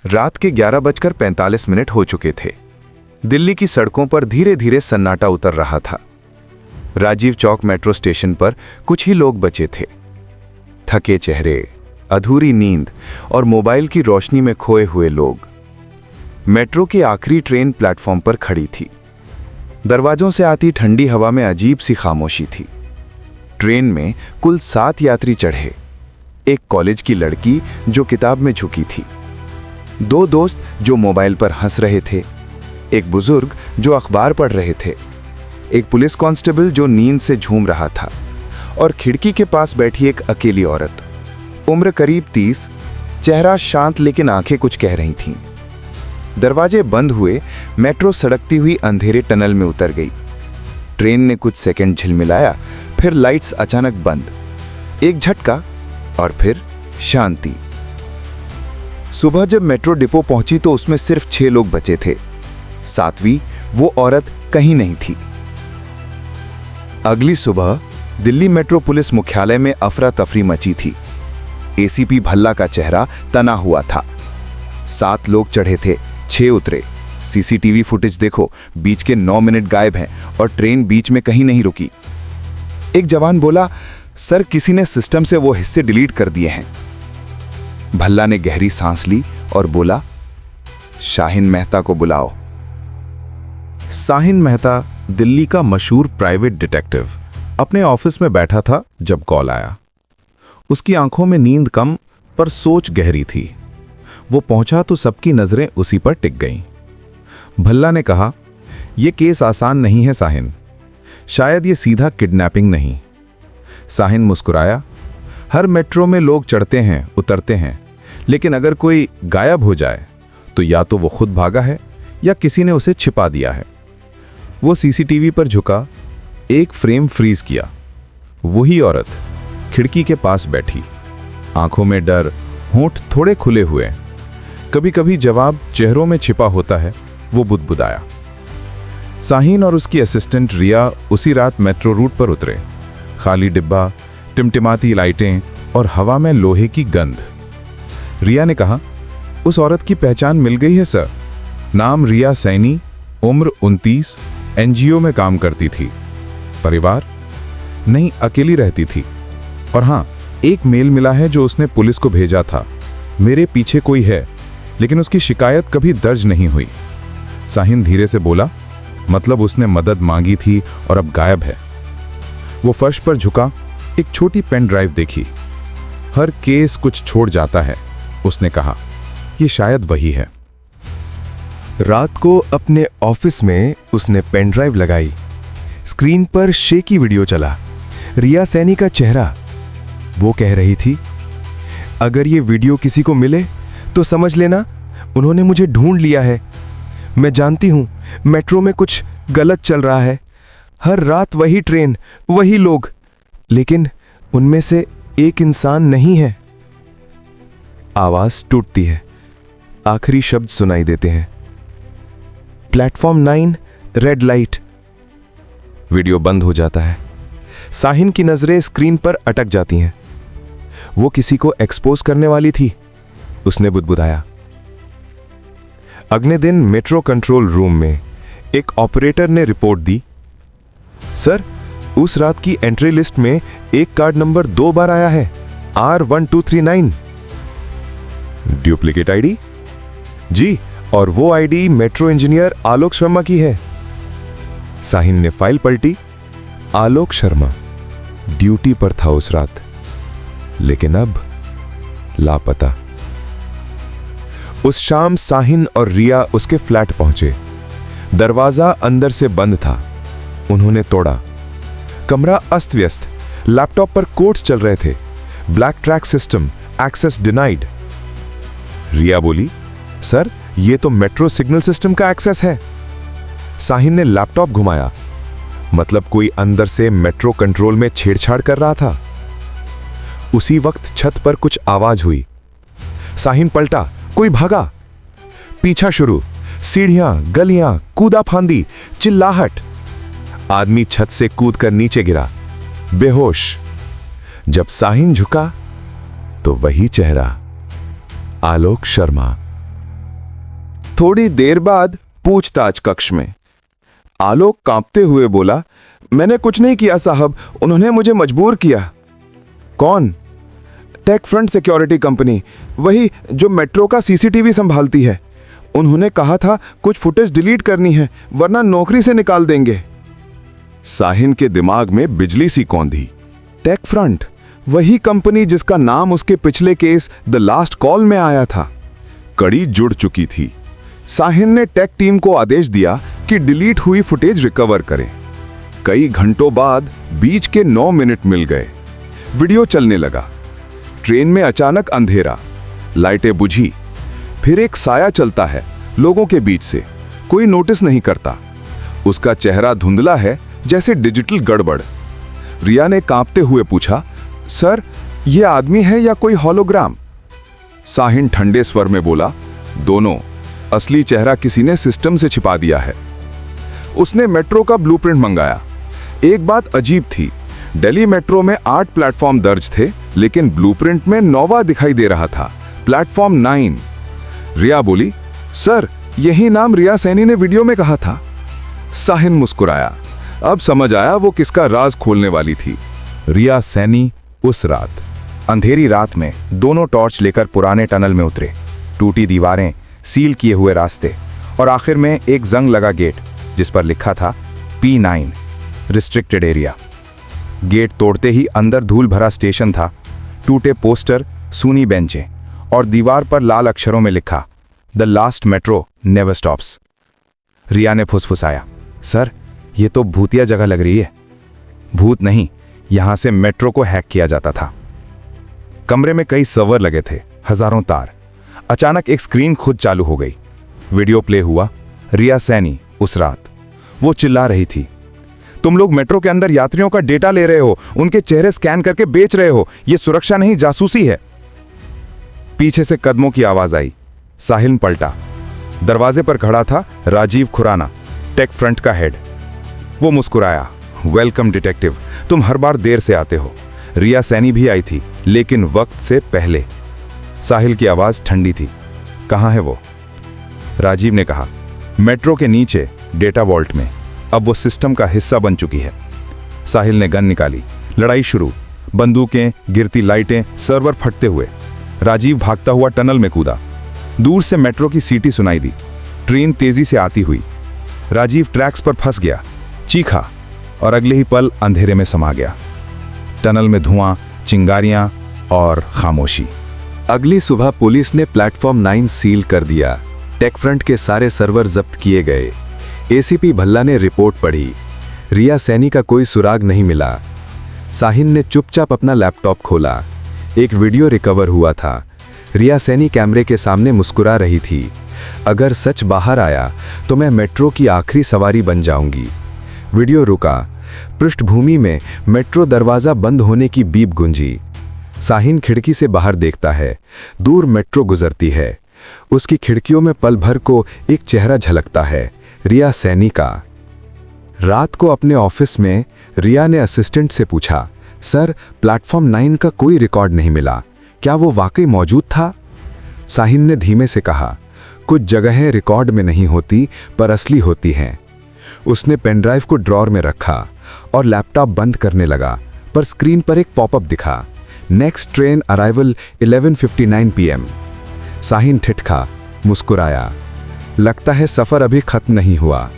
रात के 11:45 हो चुके थे। दिल्ली की सड़कों पर धीरे धीरे सन्नाटा उतर रहा था। राजीव चौक मेट्रो स्टेशन पर कुछ ही लोग बचे थे। थके चेहरे, अधूरी नींद और मोबाइल की रोशनी में खोए हुए लोग। मेट्रो की आखिरी ट्रेन प्लेटफॉर्म पर खड़ी थी। दरवाजों से आती ठंडी हवा में अजीब सी खामोशी थी। ट्रेन में कुल 7 यात्री चढ़े। एक कॉलेज की लड़की जो किताब में झुकी थी, 2 दोस्त जो मोबाइल पर हंस रहे थे, एक बुजुर्ग जो अखबार पढ़ रहे थे, एक पुलिस कांस्टेबल जो नींद से झूम रहा था और खिड़की के पास बैठी एक अकेली औरत, उम्र करीब 30, चेहरा शांत लेकिन आंखें कुछ कह रही थीं। दरवाजे बंद हुए, मेट्रो सड़कती हुई अंधेरे टनल में उतर गई। ट्रेन ने कुछ सेकंड झिलमिलाया, फिर लाइट्स अचानक बंद। एक झटका और फिर शांति। सुबह जब मेट्रो डिपो पहुंची तो उसमें सिर्फ 6 लोग बचे थे। 7वीं वो औरत कहीं नहीं थी। अगली सुबह दिल्ली मेट्रो पुलिस मुख्यालय में अफरा तफरी मची थी। एसीपी भल्ला का चेहरा तना हुआ था। 7 लोग चढ़े थे, 6 उतरे। सीसीटीवी फुटेज देखो, बीच के 9 मिनट गायब हैं और ट्रेन बीच में कहीं नहीं रुकी। एक जवान बोला, सर किसी ने सिस्टम से वो हिस्से डिलीट कर दिए हैं। भल्ला ने गहरी सांस ली और बोला, शाहिन मेहता को बुलाओ। शाहिन मेहता दिल्ली का मशहूर प्राइवेट डिटेक्टिव अपने ऑफिस में बैठा था जब कॉल आया। उसकी आंखों में नींद कम पर सोच गहरी थी। वो पहुंचा तो सबकी नजरें उसी पर टिक गईं। भल्ला ने कहा, यह केस आसान नहीं है शाहिन, शायद ये सीधा किडनैपिंग नहीं। शाहिन मुस्कुराया, हर मेट्रो में लोग चढ़ते हैं उतरते हैं, लेकिन अगर कोई गायब हो जाए तो या तो वो खुद भागा है या किसी ने उसे छिपा दिया है। वो सीसीटीवी पर झुका, एक फ्रेम फ्रीज किया। वही औरत खिड़की के पास बैठी, आंखों में डर, होंठ थोड़े खुले हुए। कभी कभी जवाब चेहरों में छिपा होता है, वो बुदबुदाया। शाहिन और उसकी असिस्टेंट रिया उसी रात मेट्रो रूट पर उतरे। खाली डिब्बा, टिमटिमाती लाइटें और हवा में लोहे की गंध। रिया ने कहा, उस औरत की पहचान मिल गई है सर। नाम रिया सैनी, उम्र 29, एनजीओ में काम करती थी। परिवार नहीं, अकेली रहती थी। और हां, एक मेल मिला है जो उसने पुलिस को भेजा था, मेरे पीछे कोई है, लेकिन उसकी शिकायत कभी दर्ज नहीं हुई। शाहिन धीरे से बोला, मतलब उसने मदद मांगी थी और अब गायब है। वो फर्श पर झुका, एक छोटी पेन ड्राइव देखी। हर केस कुछ छोड़ जाता है, उसने कहा, ये शायद वही है। रात को अपने ऑफिस में उसने पेन ड्राइव लगाई। स्क्रीन पर शेकी वीडियो चला, रिया सैनी का चेहरा। वो कह रही थी, अगर ये वीडियो किसी को मिले तो समझ लेना उन्होंने मुझे ढूंढ लिया है। मैं जानती हूं मेट्रो में कुछ गलत चल रहा है। हर रात वही ट्रेन, वही लोग, लेकिन उनमें से एक इंसान नहीं है। आवाज टूटती है, आखिरी शब्द सुनाई देते हैं, प्लेटफॉर्म 9, रेड लाइट। वीडियो बंद हो जाता है। शाहिन की नजरें स्क्रीन पर अटक जाती हैं। वो किसी को एक्सपोज करने वाली थी, उसने बुदबुदाया। अगले दिन मेट्रो कंट्रोल रूम में एक ऑपरेटर ने रिपोर्ट दी, सर उस रात की एंट्री लिस्ट में एक कार्ड नंबर 2 बार आया है, R1239। Duplicate ID? जी, और वो ID metro engineer Alok Sharma की है। शाहिन ने फाइल पलटी। आलोक शर्मा ड्यूटी पर था उस रात, लेकिन अब लापता। उस शाम शाहिन और रिया उसके फ्लैट पहुंचे। दरवाजा अंदर से बंद था। उन्होंने तोड़ा। कमरा अस्त व्यस्त, लैपटॉप पर कोड्स चल रहे थे। Black track system, access denied. Riya बोली, सर ये तो मेट्रो सिग्नल सिस्टम का एक्सेस है। शाहिन ने लैपटॉप घुमाया, मतलब कोई अंदर से मेट्रो कंट्रोल में छेड़छाड़ कर रहा था। उसी वक्त छत पर कुछ आवाज हुई। शाहिन पलटा, कोई भागा। पीछा शुरू, सीढ़ियां, गलियां, कूदा फांदी, चिल्लाहट। आदमी छत से कूदकर नीचे गिरा, बेहोश। जब शाहिन झुका तो वही चेहरा, आलोक शर्मा। थोड़ी देर बाद पूछताछ कक्ष में आलोक कांपते हुए बोला, मैंने कुछ नहीं किया साहब, उन्होंने मुझे मजबूर किया। कौन? टेक फ्रंट सिक्योरिटी कंपनी, वही जो मेट्रो का सीसीटीवी संभालती है। उन्होंने कहा था कुछ फुटेज डिलीट करनी है वरना नौकरी से निकाल देंगे। साहिन के दिमाग में बिजली सी कौंधी। टेक फ्रंट, वही कंपनी जिसका नाम उसके पिछले केस द लास्ट कॉल में आया था। कड़ी जुड़ चुकी थी। साहिन ने टेक टीम को आदेश दिया कि डिलीट हुई फुटेज रिकवर करें। कई घंटों बाद बीच के 9 मिनट मिल गए। वीडियो चलने लगा। ट्रेन में अचानक अंधेरा, लाइटें बुझी, फिर एक साया चलता है लोगों के बीच से, कोई नोटिस नहीं करता। उसका चेहरा धुंधला है जैसे डिजिटल गड़बड़। रिया ने कांपते हुए पूछा, सर ये आदमी है या कोई हॉलोग्राम? साहिन ठंडे स्वर में बोला, दोनों। असली चेहरा किसी ने सिस्टम से छिपा दिया है। उसने मेट्रो का ब्लूप्रिंट मंगाया। एक बात अजीब थी, दिल्ली मेट्रो में 8 प्लेटफॉर्म दर्ज थे, लेकिन ब्लूप्रिंट में 9वां दिखाई दे रहा था, प्लेटफॉर्म 9। रिया बोली, सर यही नाम रिया सैनी ने वीडियो में कहा था। साहिन मुस्कुराया। अब समझ आया वो किसका राज खोलने वाली थी। रिया सैनी उस रात, अंधेरी रात में दोनों टॉर्च लेकर पुराने टनल में उतरे। टूटी दीवारें, सील किए हुए रास्ते और आखिर में एक जंग लगा गेट जिस पर लिखा था P9 रिस्ट्रिक्टेड एरिया। गेट तोड़ते ही अंदर धूल भरा स्टेशन था। टूटे पोस्टर, सूनी बेंचें और दीवार पर लाल अक्षरों में लिखा the last metro never stops. Riya ने फुसफुसाया, सर ये तो भूतिया जगह लग रही है। भूत नहीं, यहां से मेट्रो को हैक किया जाता था। कमरे में कई सर्वर लगे थे, हजारों तार। अचानक एक स्क्रीन खुद चालू हो गई। वीडियो प्ले हुआ। रिया सैनी उस रात। वो चिल्ला रही थी, तुम लोग मेट्रो के अंदर यात्रियों का डेटा ले रहे हो, उनके चेहरे स्कैन करके बेच रहे हो। यह सुरक्षा नहीं, जासूसी है। पीछे से कदमों की आवाज आई। साहिल पलटा। दरवाजे पर खड़ा था राजीव खुराना, टेक फ्रंट का हेड। वो मुस्कुराया, वेलकम डिटेक्टिव, तुम हर बार देर से आते हो। रिया सैनी भी आई थी, लेकिन वक्त से पहले। साहिल की आवाज ठंडी थी, कहां है वो? राजीव ने कहा, मेट्रो के नीचे डेटा वॉल्ट में। अब वो सिस्टम का हिस्सा बन चुकी है। साहिल ने गन निकाली। लड़ाई शुरू। बंदूकें, गिरती लाइटें, सर्वर फटते हुए। राजीव भागता हुआ टनल में कूदा। दूर से मेट्रो की सीटी सुनाई दी। ट्रेन तेजी से आती हुई। राजीव ट्रैक्स पर फंस गया, चीखा और अगले ही पल अंधेरे में समा गया। टनल में धुआं, चिंगारियां और खामोशी। अगली सुबह पुलिस ने प्लेटफॉर्म 9 सील कर दिया। टेक फ्रंट के सारे सर्वर जब्त किए गए। एसीपी भल्ला ने रिपोर्ट पढ़ी। रिया सैनी का कोई सुराग नहीं मिला। साहिन ने चुपचाप अपना लैपटॉप खोला। एक वीडियो रिकवर हुआ था। रिया सैनी कैमरे के सामने मुस्कुरा रही थी। अगर सच बाहर आया तो मैं मेट्रो की आखिरी सवारी बन जाऊंगी। वीडियो रुका। पृष्ठभूमि में मेट्रो दरवाजा बंद होने की बीप गूंजी। साहिन खिड़की से बाहर देखता है। दूर मेट्रो गुजरती है। उसकी खिड़कियों में पल भर को एक चेहरा झलकता है, रिया सैनी का। रात को अपने ऑफिस में रिया ने असिस्टेंट से पूछा, सर प्लेटफॉर्म 9 का कोई रिकॉर्ड नहीं मिला, क्या वो वाकई मौजूद था? साहिन ने धीमे से कहा, कुछ जगहें रिकॉर्ड में नहीं होती पर असली होती हैं। उसने पेनड्राइव को ड्रॉर में रखा और लैपटॉप बंद करने लगा, पर स्क्रीन पर एक पॉपअप दिखा, next train arrival 11:59 PM। Sahin ठिठका, मुस्कुराया। लगता है सफर अभी खत्म नहीं हुआ।